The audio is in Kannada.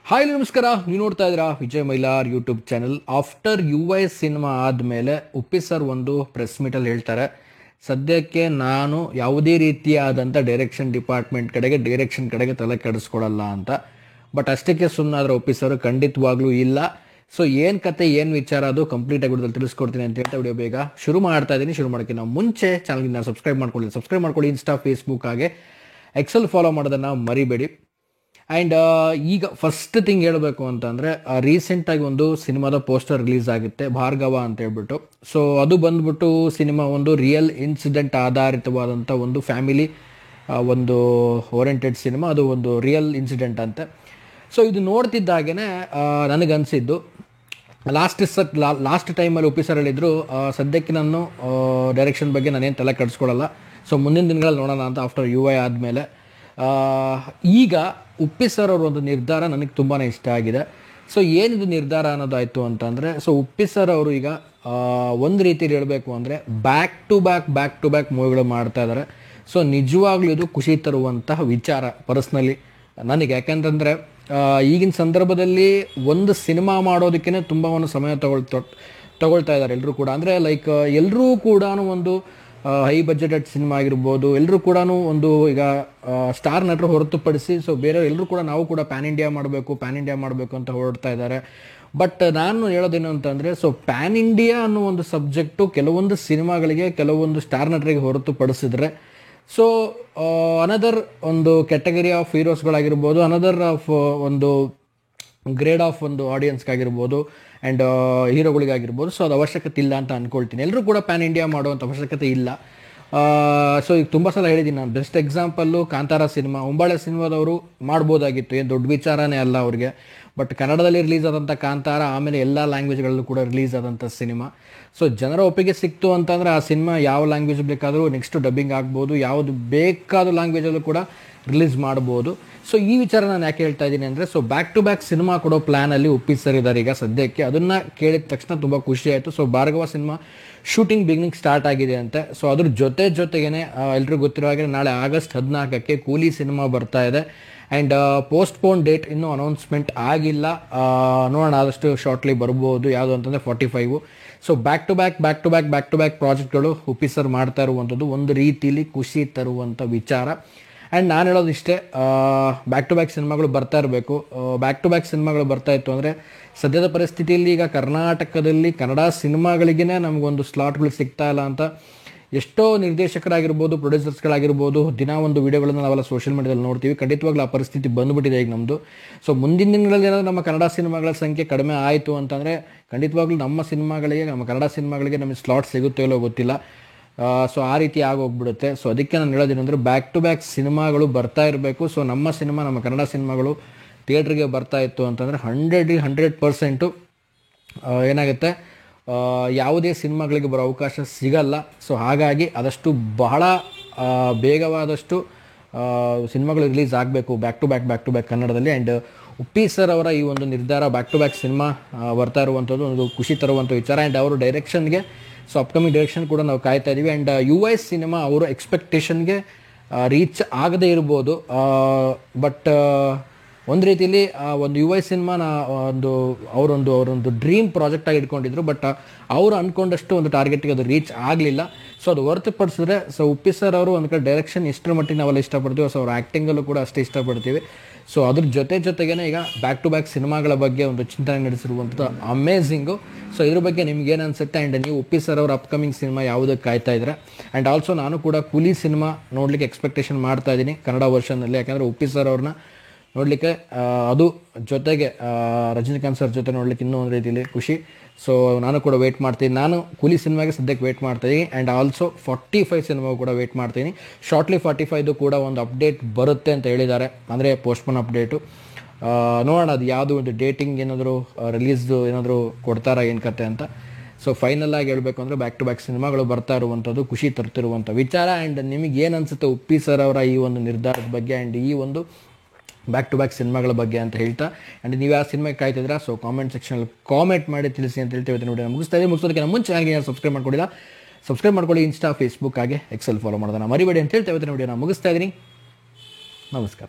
ಹಾಯ್ ನಮಸ್ಕಾರ, ನೀವು ನೋಡ್ತಾ ಇದ್ದೀರಾ Vijay Mylar YouTube channel. After UI cinema ಆದಮೇಲೆ ಉಪ್ಪಿ ಸರ್ ಒಂದು ಪ್ರೆಸ್ ಮೀಟಲ್ಲಿ ಹೇಳ್ತಾರೆ, ಸದ್ಯಕ್ಕೆ ನಾನು ಯಾವುದೇ ರೀತಿಯಾದಂಥ ಡೈರೆಕ್ಷನ್ ಕಡೆಗೆ ತಲೆ ಕೆಡಿಸ್ಕೊಡಲ್ಲ ಅಂತ. ಬಟ್ ಅಷ್ಟಕ್ಕೆ ಸುಮ್ಮನಾದ್ರೆ ಉಪ್ಪಿ ಸರ್ ಖಂಡಿತವಾಗ್ಲೂ ಇಲ್ಲ. ಸೊ ಏನು ಕತೆ ಏನು ವಿಚಾರ ಅದು ಕಂಪ್ಲೀಟ್ ಆಗಿ ತಿಳಿಸ್ಕೊಡ್ತೀನಿ ಅಂತ ಹೇಳ್ತಾ ವಿಡಿಯೋ ಬೇಗ ಶುರು ಮಾಡ್ತಾ ಇದ್ದೀನಿ. ಶುರು ಮಾಡೋಕ್ಕೆ ನಾವು ಮುಂಚೆ ಚಾನಲ್ಗೆ ಸಬ್ಸ್ಕ್ರೈಬ್ ಮಾಡ್ಕೊಳ್ಳಿ. ಇನ್ಸ್ಟಾ, ಫೇಸ್ಬುಕ್ ಹಾಗೆ ಎಕ್ಸೆಲ್ ಫಾಲೋ ಮಾಡೋದನ್ನು ಮರಿಬೇಡಿ. ಆ್ಯಂಡ್ ಈಗ ಫಸ್ಟ್ ಥಿಂಗ್ ಹೇಳಬೇಕು ಅಂತಂದರೆ, ರೀಸೆಂಟಾಗಿ ಒಂದು ಸಿನಿಮಾದ ಪೋಸ್ಟರ್ ರಿಲೀಸ್ ಆಗುತ್ತೆ, ಭಾರ್ಗವ ಅಂತ ಹೇಳ್ಬಿಟ್ಟು. ಸೊ ಅದು ಬಂದ್ಬಿಟ್ಟು ಸಿನಿಮಾ ಒಂದು ರಿಯಲ್ ಇನ್ಸಿಡೆಂಟ್ ಆಧಾರಿತವಾದಂಥ ಒಂದು ಫ್ಯಾಮಿಲಿ ಒಂದು ಓರಿಯೆಂಟೆಡ್ ಸಿನಿಮಾ. ಅದು ಒಂದು ರಿಯಲ್ ಇನ್ಸಿಡೆಂಟ್ ಅಂತೆ. ಸೊ ಇದು ನೋಡ್ತಿದ್ದಾಗೇ ನನಗನ್ಸಿದ್ದು, ಲಾಸ್ಟ್ ಟೈಮಲ್ಲಿ ಉಪ್ಪಿ ಸರ್ ಹೇಳಿದ್ರು, ಸದ್ಯಕ್ಕೆ ನಾನು ಡೈರೆಕ್ಷನ್ ಬಗ್ಗೆ ನಾನೇನು ತಲೆ ಕೆಡಿಸ್ಕೊಳ್ಳಲ್ಲ, ಸೊ ಮುಂದಿನ ದಿನಗಳಲ್ಲಿ ನೋಡೋಣ ಅಂತ ಆಫ್ಟರ್ UI ಆದಮೇಲೆ. ಈಗ ಉಪ್ಪಿ ಸರ್ ಅವ್ರ ಒಂದು ನಿರ್ಧಾರ ನನಗೆ ತುಂಬಾ ಇಷ್ಟ ಆಗಿದೆ. ಸೊ ಏನಿದು ನಿರ್ಧಾರ ಅನ್ನೋದಾಯಿತು ಅಂತಂದರೆ, ಸೊ ಉಪ್ಪಿ ಸರ್ ಅವರು ಈಗ ಒಂದು ರೀತಿಯಲ್ಲಿ ಹೇಳಬೇಕು ಅಂದರೆ ಬ್ಯಾಕ್ ಟು ಬ್ಯಾಕ್ ಮೂವಿಗಳು ಮಾಡ್ತಾ ಇದ್ದಾರೆ. ಸೊ ನಿಜವಾಗ್ಲೂ ಇದು ಖುಷಿ ತರುವಂತಹ ವಿಚಾರ ಪರ್ಸ್ನಲಿ ನನಗೆ. ಯಾಕೆಂತಂದರೆ ಈಗಿನ ಸಂದರ್ಭದಲ್ಲಿ ಒಂದು ಸಿನಿಮಾ ಮಾಡೋದಕ್ಕೇ ತುಂಬ ಒಂದು ಸಮಯ ತಗೊಳ್ತಾ ಇದ್ದಾರೆ ಎಲ್ಲರೂ ಕೂಡ. ಅಂದರೆ ಲೈಕ್ ಎಲ್ಲರೂ ಕೂಡ ಒಂದು ಹೈ ಬಜೆಟೆಡ್ ಸಿನಿಮಾ ಆಗಿರ್ಬೋದು, ಎಲ್ಲರೂ ಕೂಡ ಒಂದು ಈಗ ಸ್ಟಾರ್ ನಟರು ಹೊರತುಪಡಿಸಿ ಸೊ ಬೇರೆ ಎಲ್ಲರೂ ಕೂಡ ನಾವು ಕೂಡ ಪ್ಯಾನ್ ಇಂಡಿಯಾ ಮಾಡಬೇಕು ಅಂತ ಹೊರಡ್ತಾ ಇದ್ದಾರೆ. ಬಟ್ ನಾನು ಹೇಳೋದೇನು ಅಂತಂದರೆ, ಸೊ ಪ್ಯಾನ್ ಇಂಡಿಯಾ ಅನ್ನೋ ಒಂದು ಸಬ್ಜೆಕ್ಟು ಕೆಲವೊಂದು ಸಿನಿಮಾಗಳಿಗೆ, ಕೆಲವೊಂದು ಸ್ಟಾರ್ ನಟರಿಗೆ ಹೊರತುಪಡಿಸಿದ್ರೆ, ಸೊ ಅನದರ್ ಒಂದು ಕ್ಯಾಟಗರಿ ಆಫ್ ಹೀರೋಸ್ಗಳಾಗಿರ್ಬೋದು, ಅನದರ್ ಆಫ್ ಒಂದು ಗ್ರೇಡ್ ಆಫ್ ಒಂದು ಆಡಿಯನ್ಸ್ಗಾಗಿರ್ಬೋದು ಆ್ಯಂಡ್ ಹೀರೋಗಳಿಗಾಗಿರ್ಬೋದು, ಸೊ ಅದು ಅವಶ್ಯಕತೆ ಇಲ್ಲ ಅಂತ ಅಂದ್ಕೊಳ್ತೀನಿ. ಎಲ್ಲರೂ ಕೂಡ ಪ್ಯಾನ್ ಇಂಡಿಯಾ ಮಾಡುವಂಥ ಅವಶ್ಯಕತೆ ಇಲ್ಲ. ಸೊ ಈಗ ತುಂಬ ಸಲ ಹೇಳಿದ್ದೀನಿ ನಾನು. Best example Kantara cinema. Hombale ಸಿನಿಮಾದವರು ಮಾಡ್ಬೋದಾಗಿತ್ತು, ಏನು ದೊಡ್ಡ ವಿಚಾರನೇ ಅಲ್ಲ ಅವ್ರಿಗೆ. ಬಟ್ ಕನ್ನಡದಲ್ಲಿ ರಿಲೀಸ್ ಆದಂಥ ಕಾಂತಾರ ಆಮೇಲೆ ಎಲ್ಲ ಲ್ಯಾಂಗ್ವೇಜ್ಗಳಲ್ಲೂ ಕೂಡ ರಿಲೀಸ್ ಆದಂಥ ಸಿನಿಮಾ. ಸೊ ಜನರ ಒಪ್ಪಿಗೆ ಸಿಕ್ತು ಅಂತಂದರೆ ಆ ಸಿನಿಮಾ ಯಾವ ಲ್ಯಾಂಗ್ವೇಜ್ ಬೇಕಾದರೂ ನೆಕ್ಸ್ಟ್ ಡಬ್ಬಿಂಗ್ ಆಗ್ಬೋದು, ಯಾವುದು ಬೇಕಾದ ಲ್ಯಾಂಗ್ವೇಜಲ್ಲೂ ಕೂಡ ರಿಲೀಸ್ ಮಾಡ್ಬೋದು. ಸೊ ಈ ವಿಚಾರ ನಾನು ಯಾಕೆ ಹೇಳ್ತಾ ಇದ್ದೀನಿ ಅಂದರೆ, so back to back cinema ಕೊಡೋ ಪ್ಲ್ಯಾನಲ್ಲಿ ಉಪ್ಪಿ ಸರ್ ಇದ್ದಾರೆ ಈಗ ಸದ್ಯಕ್ಕೆ. ಅದನ್ನು ಕೇಳಿದ ತಕ್ಷಣ ತುಂಬ ಖುಷಿ ಆಯಿತು. So Bhargava cinema shooting beginning start ಆಗಿದೆ ಅಂತೆ. ಸೊ ಅದ್ರ ಜೊತೆಗೇ ಎಲ್ರಿಗೂ ಗೊತ್ತಿರೋ ಹಾಗೆ ನಾಳೆ ಆಗಸ್ಟ್ 14ಕ್ಕೆ ಕೂಲಿ ಸಿನಿಮಾ ಬರ್ತಾ ಇದೆ. ಆ್ಯಂಡ್ ಪೋಸ್ಟ್ಪೋನ್ ಡೇಟ್ ಇನ್ನೂ ಅನೌನ್ಸ್ಮೆಂಟ್ ಆಗಿಲ್ಲ, ನೋಡೋಣ, ಆದಷ್ಟು ಶಾರ್ಟ್ಲಿ ಬರ್ಬೋದು. ಯಾವುದು ಅಂತಂದರೆ 45. ಸೊ ಬ್ಯಾಕ್ ಟು ಬ್ಯಾಕ್ ಪ್ರಾಜೆಕ್ಟ್ಗಳು ಉಪ್ಪಿ ಸರ್ ಮಾಡ್ತಾ ಇರುವಂಥದ್ದು ಒಂದು ರೀತಿಯಲ್ಲಿ ಖುಷಿ ತರುವಂಥ ವಿಚಾರ. ಆ್ಯಂಡ್ ನಾನು ಹೇಳೋದು ಇಷ್ಟೇ, ಬ್ಯಾಕ್ ಟು ಬ್ಯಾಕ್ ಸಿನಿಮಾಗಳು ಬರ್ತಾ ಇರಬೇಕು. ಬ್ಯಾಕ್ ಟು ಬ್ಯಾಕ್ ಸಿನಿಮಾಗಳು ಬರ್ತಾ ಇತ್ತು ಅಂದರೆ, ಸದ್ಯದ ಪರಿಸ್ಥಿತಿಯಲ್ಲಿ ಈಗ ಕರ್ನಾಟಕದಲ್ಲಿ ಕನ್ನಡ ಸಿನಿಮಾಗಳಿಗೇ ನಮಗೊಂದು ಸ್ಲಾಟ್ಗಳು ಸಿಗ್ತಾ ಇಲ್ಲ ಅಂತ ಎಷ್ಟೋ ನಿರ್ದೇಶಕರಾಗಿರ್ಬೋದು, ಪ್ರೊಡ್ಯೂಸರ್ಸ್ಗಳಾಗಿರ್ಬೋದು, ದಿನ ಒಂದು ವಿಡಿಯೋಗಳನ್ನು ನಾವೆಲ್ಲ ಸೋಷಿಯಲ್ ಮೀಡಿಯಾದಲ್ಲಿ ನೋಡ್ತೀವಿ. ಖಂಡಿತವಾಗ್ಲೂ ಆ ಪರಿಸ್ಥಿತಿ ಬಂದುಬಿಟ್ಟಿದೆ ಈಗ ನಮ್ಮದು. ಸೊ ಮುಂದಿನ ದಿನಗಳಲ್ಲಿ ಏನಾದರೂ ನಮ್ಮ ಕನ್ನಡ ಸಿನಿಮಾಗಳ ಸಂಖ್ಯೆ ಕಡಿಮೆ ಆಯಿತು ಅಂತಂದರೆ ಖಂಡಿತವಾಗ್ಲೂ ನಮ್ಮ ಕನ್ನಡ ಸಿನಿಮಾಗಳಿಗೆ ನಮಗೆ ಸ್ಲಾಟ್ ಸಿಗುತ್ತೋ ಇಲ್ಲೋ ಗೊತ್ತಿಲ್ಲ. ಸೊ ಆ ರೀತಿ ಆಗೋಗ್ಬಿಡುತ್ತೆ. ಸೊ ಅದಕ್ಕೆ ನಾನು ಹೇಳೋದೇನೆಂದರೆ, ಬ್ಯಾಕ್ ಟು ಬ್ಯಾಕ್ ಸಿನಿಮಾಗಳು ಬರ್ತಾ ಇರಬೇಕು. ಸೊ ನಮ್ಮ ಕನ್ನಡ ಸಿನಿಮಾಗಳು ಥಿಯೇಟ್ರಿಗೆ ಬರ್ತಾ ಇತ್ತು ಅಂತಂದರೆ 100% ಏನಾಗುತ್ತೆ, ಯಾವುದೇ ಸಿನಿಮಾಗಳಿಗೆ ಬರೋ ಅವಕಾಶ ಸಿಗಲ್ಲ. ಸೊ ಹಾಗಾಗಿ ಆದಷ್ಟು ಬಹಳ ಬೇಗವಾದಷ್ಟು ಸಿನಿಮಾಗಳು ರಿಲೀಸ್ ಆಗಬೇಕು ಬ್ಯಾಕ್ ಟು ಬ್ಯಾಕ್ ಕನ್ನಡದಲ್ಲಿ. ಆ್ಯಂಡ್ ಉಪ್ಪಿ ಸರ್ ಅವರ ಈ ಒಂದು ನಿರ್ಧಾರ, ಬ್ಯಾಕ್ ಟು ಬ್ಯಾಕ್ ಸಿನಿಮಾ ಬರ್ತಾ ಇರುವಂಥದ್ದು ಒಂದು ಖುಷಿ ತರುವಂಥ ವಿಚಾರ. ಆ್ಯಂಡ್ ಅವರು ಡೈರೆಕ್ಷನ್ಗೆ, ಸೊ ಅಪ್ಕಮಿಂಗ್ ಡೈರೆಕ್ಷನ್ ಕೂಡ ನಾವು ಕಾಯ್ತಾ ಇದ್ದೀವಿ. ಆ್ಯಂಡ್ UI ಸಿನಿಮಾ ಅವರ ಎಕ್ಸ್ಪೆಕ್ಟೇಷನ್ಗೆ ರೀಚ್ ಆಗದೇ ಇರ್ಬೋದು. ಬಟ್ ಒಂದು ರೀತಿಯಲ್ಲಿ ಒಂದು UI ಸಿನಿಮಾನ ಅವರೊಂದು ಡ್ರೀಮ್ ಪ್ರಾಜೆಕ್ಟಾಗಿ ಇಟ್ಕೊಂಡಿದ್ರು. ಬಟ್ ಅವರು ಅಂದ್ಕೊಂಡಷ್ಟು ಒಂದು ಟಾರ್ಗೆಟ್ಗೆ ಅದು ರೀಚ್ ಆಗಲಿಲ್ಲ. ಸೊ ಅದು ಹೊರತುಪಡಿಸಿದ್ರೆ, ಸೊ ಉಪ್ಪಿ ಸರ್ ಅವರು ಒಂದು ಕಡೆ ಡೈರೆಕ್ಷನ್ ಎಷ್ಟರ ಮಟ್ಟಿಗೆ ನಾವೆಲ್ಲ ಇಷ್ಟಪಡ್ತೀವಿ, ಸೊ ಅವ್ರ ಆ್ಯಕ್ಟಿಂಗಲ್ಲೂ ಕೂಡ ಅಷ್ಟೇ ಇಷ್ಟಪಡ್ತೀವಿ. ಸೊ ಅದ್ರ ಜೊತೆಗೇ ಈಗ ಬ್ಯಾಕ್ ಟು ಬ್ಯಾಕ್ ಸಿನಿಮಾಗಳ ಬಗ್ಗೆ ಒಂದು ಚಿಂತನೆ ನಡೆಸಿರುವಂಥದ್ದು ಅಮೇಝಿಂಗು. ಸೊ ಇದ್ರ ಬಗ್ಗೆ ನಿಮ್ಗೆ ಏನು ಅನಿಸುತ್ತೆ? ಆ್ಯಂಡ್ ನೀವು ಉಪ್ಪಿ ಸರ್ ಅವರ ಅಪ್ಕಮಿಂಗ್ ಸಿನಿಮಾ ಯಾವುದಕ್ಕೆ ಕಾಯ್ತಾ ಇದ್ರೆ? ಆ್ಯಂಡ್ ಆಲ್ಸೋ ನಾನು ಕೂಡ ಕೂಲಿ ಸಿನಿಮಾ ನೋಡಲಿಕ್ಕೆ ಎಕ್ಸ್ಪೆಕ್ಟೇಷನ್ ಮಾಡ್ತಾ ಇದ್ದೀನಿ ಕನ್ನಡ ವರ್ಷನಲ್ಲಿ. ಯಾಕಂದರೆ ಉಪ್ಪಿ ಸರ್ ಅವ್ರನ್ನ ನೋಡಲಿಕ್ಕೆ, ಅದು ಜೊತೆಗೆ ರಜನಿಕಾಂತ್ ಸರ್ ಜೊತೆ ನೋಡಲಿಕ್ಕೆ ಇನ್ನೂ ಒಂದು ರೀತಿಯಲ್ಲಿ ಖುಷಿ. ಸೊ ನಾನು ಕೂಡ ವೆಯ್ಟ್ ಮಾಡ್ತೀನಿ. ನಾನು ಕೂಲಿ ಸಿನಿಮಾಗೆ ಸದ್ಯಕ್ಕೆ ವೆಯ್ಟ್ ಮಾಡ್ತಾಯಿದ್ದೀನಿ. ಆ್ಯಂಡ್ ಆಲ್ಸೋ 45 ಸಿನಿಮಾಗೂ ಕೂಡ ವೆಯ್ಟ್ ಮಾಡ್ತೀನಿ. ಶಾರ್ಟ್ಲಿ 45 ಕೂಡ ಒಂದು ಅಪ್ಡೇಟ್ ಬರುತ್ತೆ ಅಂತ ಹೇಳಿದ್ದಾರೆ, ಅಂದರೆ ಪೋಸ್ಟ್ಪೋನ್ ಅಪ್ಡೇಟು. ನೋಡೋಣ ಅದು ಯಾವುದು ಒಂದು ಡೇಟಿಂಗ್ ಏನಾದರೂ ರಿಲೀಸ್ದು ಏನಾದರೂ ಕೊಡ್ತಾರಾ ಏನು ಕತೆ ಅಂತ. ಸೊ ಫೈನಲ್ ಆಗಿ ಹೇಳಬೇಕು ಅಂದರೆ, ಬ್ಯಾಕ್ ಟು ಬ್ಯಾಕ್ ಸಿನಿಮಾಗಳು ಬರ್ತಾ ಇರುವಂಥದ್ದು ಖುಷಿ ತರ್ತಿರುವಂಥ ವಿಚಾರ. ಆ್ಯಂಡ್ ನಿಮಗೆ ಏನು ಅನಿಸುತ್ತೆ ಉಪ್ಪಿ ಸರ್ ಅವರ ಈ ಒಂದು ನಿರ್ಧಾರದ ಬಗ್ಗೆ ಆ್ಯಂಡ್ ಈ ಒಂದು ಬ್ಯಾಕ್ ಟು ಬ್ಯಾಕ್ ಸಿನಿಮಾಗಳ ಬಗ್ಗೆ ಅಂತ ಹೇಳ್ತಾ, ಆ್ಯಂಡ್ ನೀವು ಯಾವ ಸಿನಿಮಾಗೆ ಕಾಯ್ತಿದ್ದೀರಾ? ಸೊ ಕಾಮೆಂಟ್ ಸೆಕ್ಷನಲ್ಲಿ ಕಾಮೆಂಟ್ ಮಾಡಿ ತಿಳಿಸಿ ಅಂತ ಹೇಳ್ತೀವಿ. ನೋಡಿ, ಮುಗಿಸೋದಕ್ಕೆ ಮುಂಚೆ ಚಾನಲ್ಗೆ ಸಬ್ಸ್ಕ್ರೈಬ್ ಮಾಡ್ಕೊಳ್ಳಿ. ಇನ್ಸ್ಟಾ, ಫೇಸ್ಬುಕ್ ಹಾಗೆ ಎಕ್ಸೆಲ್ ಫಾಲೋ ಮಾಡೋದನ್ನ ಮರಿಬೇಡಿ ಅಂತ ಹೇಳ್ತೇವೆ. ನೋಡಿ, ನಾನು ಮುಗಿಸ್ತಾ ಇದ್ದೀನಿ. ನಮಸ್ಕಾರ.